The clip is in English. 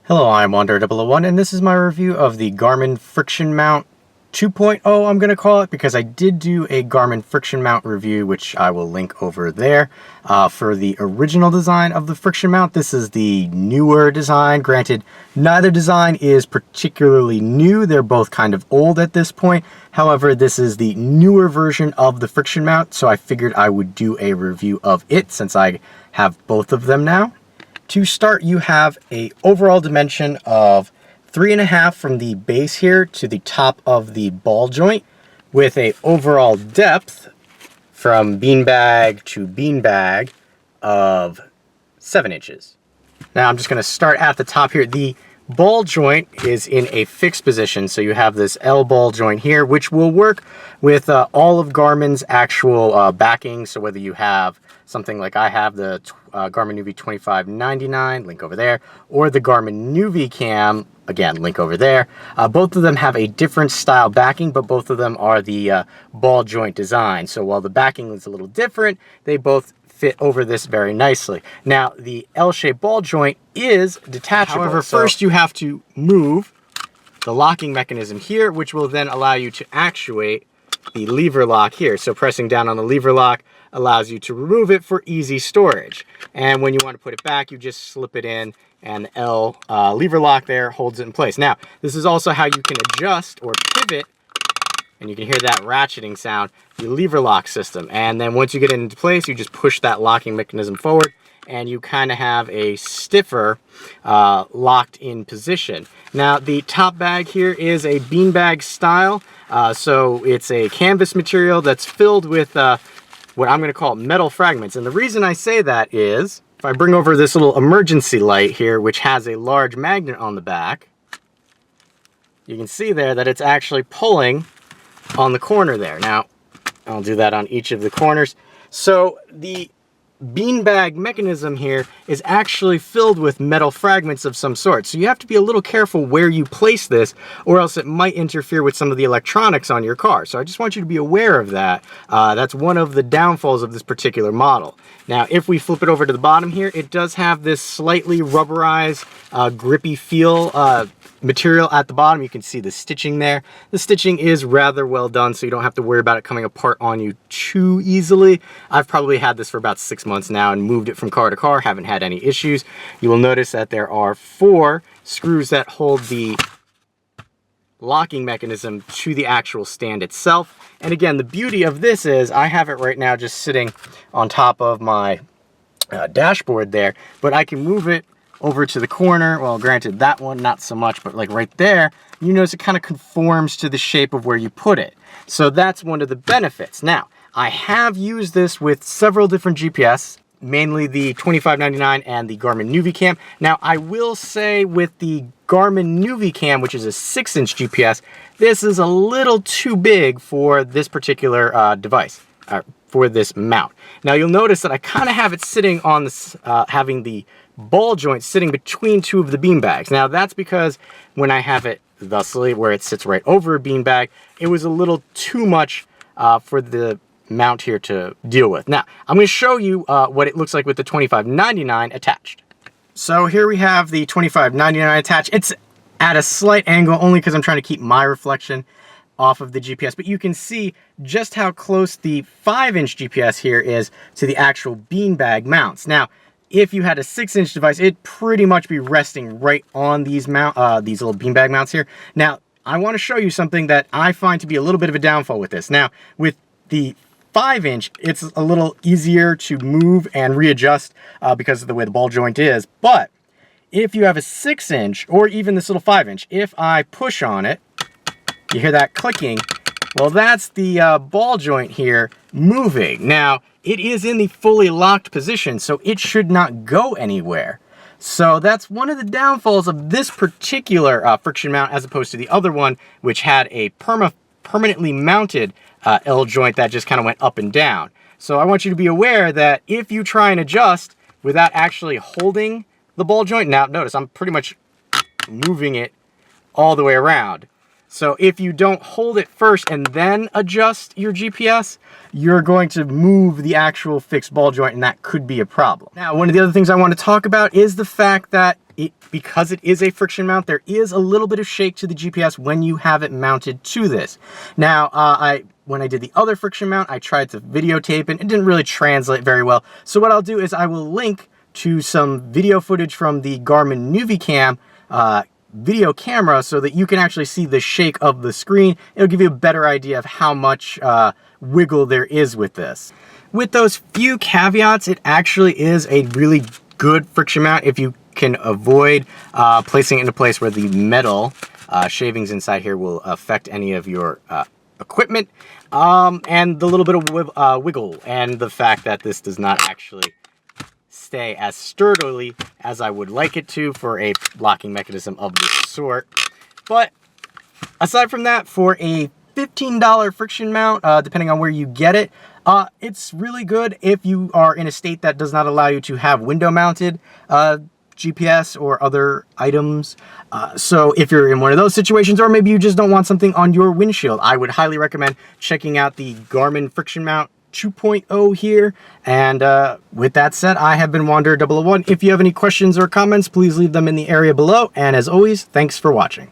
Hello, I'm Wander001 and this is my review of the Garmin Friction Mount 2.0, I'm going to call it, because I did do a Garmin Friction Mount review, which I will link over there. For the original design of the Friction Mount, this is the newer design. Granted, neither design is particularly new. They're both kind of old at this point. However, this is the newer version of the Friction Mount, so I figured I would do a review of it since I have both of them now. To start, you have a overall dimension of 3.5 from the base here to the top of the ball joint, with a overall depth from beanbag to beanbag of 7 inches. Now I'm just going to start at the top here. The ball joint is in a fixed position, so you have this L ball joint here, which will work with all of Garmin's actual backing. So whether you have something like I have, the Garmin Nuvi 2599, link over there, or the Garmin Nuvi Cam, again, link over there. Both of them have a different style backing, but both of them are the ball joint design. So while the backing is a little different, they both fit over this very nicely. Now, the L-shaped ball joint is detachable. However, first you have to move the locking mechanism here, which will then allow you to actuate the lever lock here. So pressing down on the lever lock allows you to remove it for easy storage. And when you want to put it back, you just slip it in, and the L lever lock there holds it in place. Now, this is also how you can adjust or pivot, and you can hear that ratcheting sound, the lever lock system. And then once you get it into place, you just push that locking mechanism forward, and you kind of have a stiffer locked in position. Now, the top bag here is a beanbag style. So it's a canvas material that's filled with what I'm going to call metal fragments. And the reason I say that is, if I bring over this little emergency light here, which has a large magnet on the back, you can see there that it's actually pulling on the corner there. Now, I'll do that on each of the corners. So the beanbag mechanism here is actually filled with metal fragments of some sort. So you have to be a little careful where you place this, or else it might interfere with some of the electronics on your car. So I just want you to be aware of that. That's one of the downfalls of this particular model. Now, if we flip it over to the bottom here, it does have this slightly rubberized, grippy feel material at the bottom. You can see the stitching there. The stitching is rather well done, so you don't have to worry about it coming apart on you too easily. I've probably had this for about 6 months now and moved it from car to car, haven't had any issues. You will notice that there are 4 screws that hold the locking mechanism to the actual stand itself. And again, the beauty of this is I have it right now just sitting on top of my dashboard there, but I can move it over to the corner. Well, granted, that one not so much, but like right there, you notice it kind of conforms to the shape of where you put it. So that's one of the benefits. Now, I have used this with several different GPS, mainly the 2599 and the Garmin Nuvi Cam. Now, I will say with the Garmin Nuvi Cam, which is a 6-inch GPS, this is a little too big for this particular device, for this mount. Now, you'll notice that I kind of have it sitting on this, having the ball joint sitting between 2 of the beanbags. Now, that's because when I have it thusly, where it sits right over a beanbag, it was a little too much for the mount here to deal with. Now, I'm going to show you what it looks like with the 2599 attached. So here we have the 2599 attached. It's at a slight angle only because I'm trying to keep my reflection off of the GPS, but you can see just how close the 5-inch GPS here is to the actual beanbag mounts. Now, if you had a 6-inch device, it'd pretty much be resting right on these these little beanbag mounts here. Now, I want to show you something that I find to be a little bit of a downfall with this. Now, with the 5-inch, it's a little easier to move and readjust because of the way the ball joint is. But if you have a 6-inch or even this little 5-inch, if I push on it, you hear that clicking. Well, that's the ball joint here moving. Now, it is in the fully locked position, so it should not go anywhere. So that's one of the downfalls of this particular friction mount as opposed to the other one, which had a permanently mounted L joint that just kind of went up and down. So I want you to be aware that if you try and adjust without actually holding the ball joint, now notice I'm pretty much moving it all the way around. So if you don't hold it first and then adjust your GPS, you're going to move the actual fixed ball joint, and that could be a problem. Now, one of the other things I want to talk about is the fact that because it is a friction mount, there is a little bit of shake to the GPS when you have it mounted to this. Now, when I did the other friction mount, I tried to videotape and it didn't really translate very well. So what I'll do is I will link to some video footage from the Garmin NuviCam video camera so that you can actually see the shake of the screen. It'll give you a better idea of how much wiggle there is with this. With those few caveats, it actually is a really good friction mount if you can avoid placing it in a place where the metal shavings inside here will affect any of your equipment, and the little bit of wiggle, and the fact that this does not actually stay as sturdily as I would like it to for a locking mechanism of this sort. But aside from that, for a $15 friction mount, depending on where you get it, it's really good if you are in a state that does not allow you to have window mounted GPS or other items. So if you're in one of those situations, or maybe you just don't want something on your windshield, I would highly recommend checking out the Garmin Friction Mount 2.0 here. And with that said, I have been Wanderer 001. If you have any questions or comments, please leave them in the area below. And as always, thanks for watching.